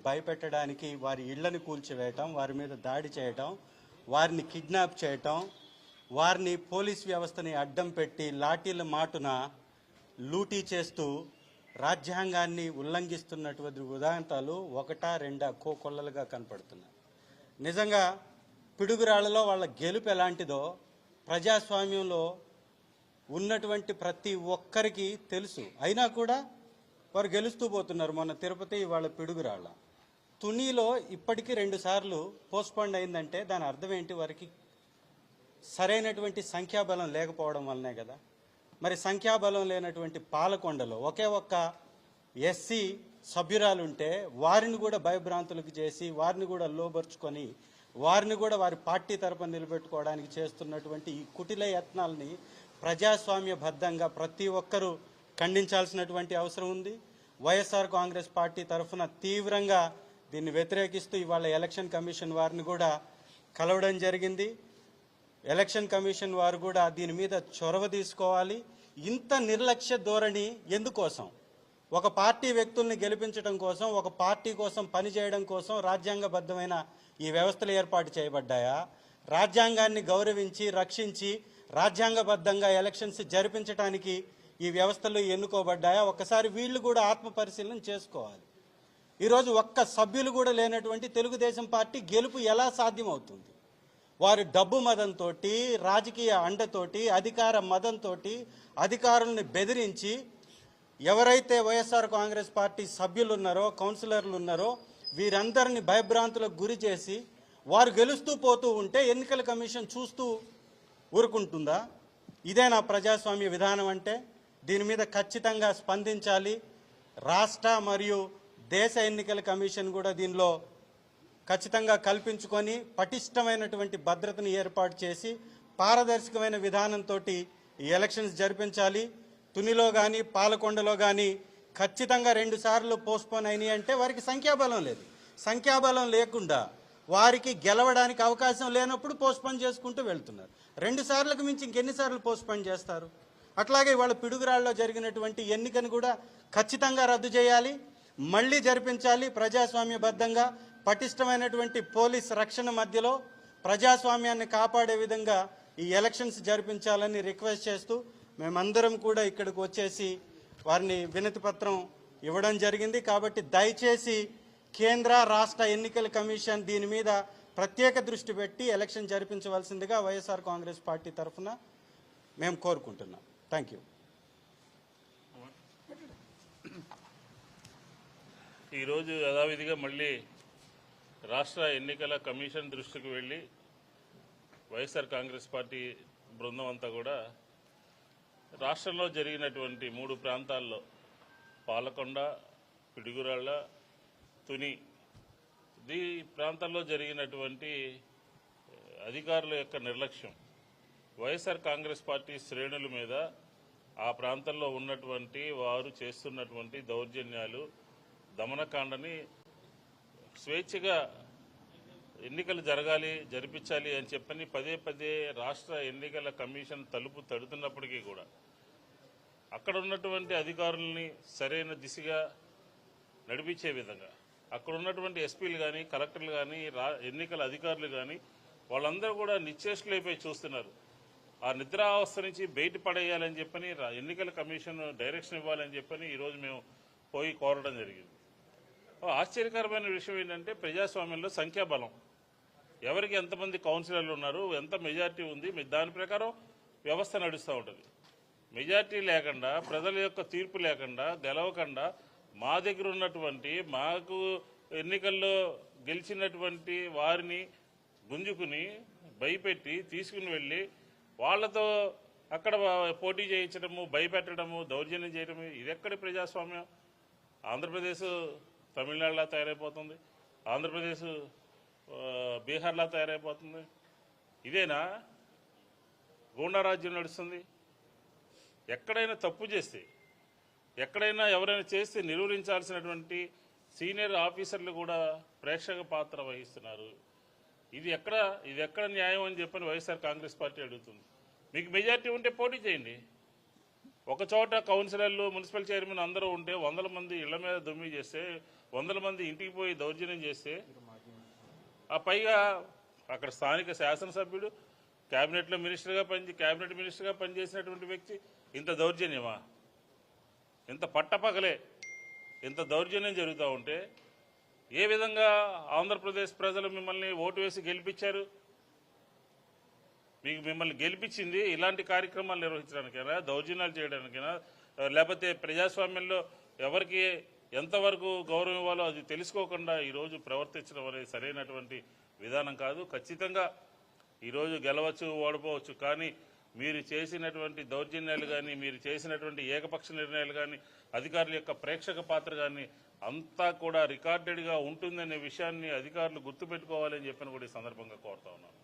భయపెట్టడానికి వారి ఇళ్లను కూల్చివేయటం, వారి మీద దాడి చేయటం, వారిని కిడ్నాప్ చేయటం, వారిని పోలీస్ వ్యవస్థని అడ్డం పెట్టి లాఠీల మాటున లూటీ చేస్తూ రాజ్యాంగాన్ని ఉల్లంఘిస్తున్నటువంటి ఉదాంతాలు ఒకటా రెండా కోకొల్లలుగా కనపడుతున్నాయి. నిజంగా పిడుగురాళ్లలో వాళ్ళ గెలుపు ఎలాంటిదో ప్రజాస్వామ్యంలో ఉన్నటువంటి ప్రతి ఒక్కరికి తెలుసు. అయినా కూడా వారు గెలుస్తూ పోతున్నారు. మొన్న తిరుపతి, వాళ్ళ పిడుగురాళ్ళ. తునిలో ఇప్పటికీ 2 సార్లు పోస్ట్పోండ్ అయిందంటే దాని అర్థం ఏంటి? వారికి సరైనటువంటి సంఖ్యాబలం లేకపోవడం వల్లనే కదా. మరి సంఖ్యాబలం లేనటువంటి పాలకొండలో ఒకే ఒక్క ఎస్సీ సభ్యురాలుంటే వారిని కూడా భయభ్రాంతులకు చేసి, వారిని కూడా లోబర్చుకొని, వారిని కూడా వారి పార్టీ తరపున నిలబెట్టుకోవడానికి చేస్తున్నటువంటి ఈ కుటిల యత్నాల్ని ప్రజాస్వామ్యబద్ధంగా ప్రతి ఒక్కరూ ఖండించాల్సినటువంటి అవసరం ఉంది. వైఎస్ఆర్ కాంగ్రెస్ పార్టీ తరఫున తీవ్రంగా దీన్ని వ్యతిరేకిస్తూ ఇవాళ ఎలక్షన్ కమిషన్ వారిని కూడా కలవడం జరిగింది. ఎలక్షన్ కమిషన్ వారు కూడా దీని మీద చొరవ తీసుకోవాలి. ఇంత నిర్లక్ష్య ధోరణి ఎందుకోసం? ఒక పార్టీ వ్యక్తుల్ని గెలిపించడం కోసం, ఒక పార్టీ కోసం పనిచేయడం కోసం రాజ్యాంగబద్ధమైన ఈ వ్యవస్థలు ఏర్పాటు చేయబడ్డాయా? రాజ్యాంగాన్ని గౌరవించి రక్షించి రాజ్యాంగబద్ధంగా ఎలక్షన్స్ జరిపించడానికి ఈ వ్యవస్థలు ఎన్నుకోబడ్డాయా? ఒక్కసారి వీళ్ళు కూడా ఆత్మ పరిశీలన చేసుకోవాలి. ఈరోజు ఒక్క సభ్యులు కూడా లేనటువంటి తెలుగుదేశం పార్టీ గెలుపు ఎలా సాధ్యమవుతుంది? వారి డబ్బు మదంతో, రాజకీయ అండతోటి, అధికార మదంతో అధికారుల్ని బెదిరించి ఎవరైతే వైఎస్ఆర్ కాంగ్రెస్ పార్టీ సభ్యులు ఉన్నారో, కౌన్సిలర్లు ఉన్నారో వీరందరినీ భయభ్రాంతులకు గురి చేసి వారు గెలుస్తూ పోతూ ఉంటే ఎన్నికల కమిషన్ చూస్తూ ఊరుకుంటుందా? ఇదే నా ప్రజాస్వామ్య విధానం అంటే? దీని మీద ఖచ్చితంగా స్పందించాలి. రాష్ట్ర మరియు దేశ ఎన్నికల కమిషన్ కూడా దీనిలో ఖచ్చితంగా కల్పించుకొని పటిష్టమైనటువంటి భద్రతను ఏర్పాటు చేసి పారదర్శకమైన విధానంతో ఈ ఎలక్షన్స్ జరిపించాలి. తునిలో కానీ పాలకొండలో కానీ ఖచ్చితంగా 2 సార్లు పోస్ట్పోన్ అయినాయి అంటే వారికి సంఖ్యాబలం లేదు. సంఖ్యాబలం లేకుండా వారికి గెలవడానికి అవకాశం లేనప్పుడు పోస్ట్పోన్ చేసుకుంటూ వెళ్తున్నారు. 2 సార్లకు మించి ఇంకెన్నిసార్లు పోస్ట్పోన్ చేస్తారు? అట్లాగే వాళ్ళ పిడుగురాళ్ళలో జరిగినటువంటి ఎన్నికను కూడా ఖచ్చితంగా రద్దు చేయాలి, మళ్ళీ జరిపించాలి. ప్రజాస్వామ్యబద్ధంగా పటిష్టమైనటువంటి పోలీస్ రక్షణ మధ్యలో ప్రజాస్వామ్యాన్ని కాపాడే విధంగా ఈ ఎలక్షన్స్ జరిపించాలని రిక్వెస్ట్ చేస్తూ మేమందరం కూడా ఇక్కడికి వచ్చేసి వారిని వినతి పత్రం ఇవ్వడం జరిగింది. కాబట్టి దయచేసి కేంద్ర రాష్ట్ర ఎన్నికల కమిషన్ దీని మీద ప్రత్యేక దృష్టి పెట్టి ఎలక్షన్ జరిపించవలసిందిగా వైఎస్ఆర్ కాంగ్రెస్ పార్టీ తరఫున మేము కోరుకుంటున్నాం. Thank you. ఈరోజు యథావిధిగా మళ్ళీ రాష్ట్ర ఎన్నికల కమిషన్ దృష్టికి వెళ్ళి వైఎస్ఆర్ కాంగ్రెస్ పార్టీ బృందం అంతా కూడా రాష్ట్రంలో జరిగినటువంటి 3 ప్రాంతాల్లో పాలకొండ, పిడుగురాళ్ళ, తుని ఈ ప్రాంతాల్లో జరిగినటువంటి అధికారుల యొక్క నిర్లక్ష్యం, వైఎస్ఆర్ కాంగ్రెస్ పార్టీ శ్రేణుల మీద ఆ ప్రాంతంలో ఉన్నటువంటి వారు చేస్తున్నటువంటి దౌర్జన్యాలు, దమనకాండని స్వేచ్ఛగా ఎన్నికలు జరిపించాలి అని చెప్పని పదే రాష్ట్ర ఎన్నికల కమిషన్ తలుపు తడుతున్నప్పటికీ కూడా అక్కడ ఉన్నటువంటి అధికారుల్ని సరైన దిశగా నడిపించే విధంగా అక్కడ ఉన్నటువంటి ఎస్పీలు కానీ, కలెక్టర్లు కానీ, ఎన్నికల అధికారులు కానీ వాళ్ళందరూ కూడా నిశ్చేష్టులైపోయి చూస్తున్నారు. ఆ నిద్రావస్థ నుంచి బయటపడేయాలని చెప్పని ఎన్నికల కమిషన్ డైరెక్షన్ ఇవ్వాలని చెప్పని ఈరోజు మేము పోయి కోరడం జరిగింది. ఆశ్చర్యకరమైన విషయం ఏంటంటే ప్రజాస్వామ్యంలో సంఖ్యాబలం, ఎవరికి ఎంతమంది కౌన్సిలర్లు ఉన్నారు, ఎంత మెజార్టీ ఉంది, దాని ప్రకారం వ్యవస్థ నడుస్తూ ఉంటుంది. మెజార్టీ లేకుండా, ప్రజల యొక్క తీర్పు లేకుండా, గెలవకుండా మా దగ్గర ఉన్నటువంటి మాకు ఎన్నికల్లో గెలిచినటువంటి వారిని గుంజుకుని భయపెట్టి తీసుకుని వెళ్ళి వాళ్లతో అక్కడ పోటీ చేయించడము, భయపెట్టడము, దౌర్జన్యం చేయడము ఇది ఎక్కడి ప్రజాస్వామ్యం? ఆంధ్రప్రదేశ్ తమిళనాడులా తయారైపోతుంది, ఆంధ్రప్రదేశ్ బీహార్లా తయారైపోతుంది. ఇదేనా గూండా రాజ్యం నడుస్తుంది? ఎక్కడైనా తప్పు చేస్తే, ఎక్కడైనా ఎవరైనా చేస్తే నిరూపించాల్సినటువంటి సీనియర్ ఆఫీసర్లు కూడా ప్రేక్షక పాత్ర వహిస్తున్నారు. ఇది ఎక్కడ న్యాయం అని చెప్పని వైఎస్ఆర్ కాంగ్రెస్ పార్టీ అడుగుతుంది. మీకు మెజార్టీ ఉంటే పోటీ చేయండి. ఒక చోట కౌన్సిలర్లు, మున్సిపల్ చైర్మన్ అందరూ ఉంటే 100 మంది ఇళ్ల మీద దుమ్మి చేస్తే వందల మంది ఇంటికి పోయి దౌర్జన్యం చేస్తే ఆ పైగా అక్కడ స్థానిక శాసనసభ్యుడు క్యాబినెట్ మినిస్టర్గా పనిచేసినటువంటి వ్యక్తి ఇంత దౌర్జన్యమా? ఇంత పట్టపగలే ఇంత దౌర్జన్యం జరుగుతూ ఉంటే ఏ విధంగా ఆంధ్రప్రదేశ్ ప్రజలు మిమ్మల్ని ఓటు వేసి గెలిపించారు? మిమ్మల్ని గెలిపించింది ఇలాంటి కార్యక్రమాలు నిర్వహించడానికైనా, దౌర్జన్యాలు చేయడానికైనా, లేకపోతే ప్రజాస్వామ్యంలో ఎవరికి ఎంతవరకు గౌరవం ఇవ్వాలో అది తెలుసుకోకుండా ఈరోజు ప్రవర్తించడం అనేది సరైనటువంటి విధానం కాదు. ఖచ్చితంగా ఈరోజు గెలవచ్చు, ఓడిపోవచ్చు, కానీ మీరు చేసినటువంటి దౌర్జన్యాలు కానీ, మీరు చేసినటువంటి ఏకపక్ష నిర్ణయాలు కానీ, అధికారుల యొక్క ప్రేక్షక పాత్ర కానీ అంతా కూడా రికార్డెడ్గా ఉంటుందనే విషయాన్ని అధికారులు గుర్తుపెట్టుకోవాలని చెప్పని కూడా ఈ సందర్భంగా కోరుతా ఉన్నాను.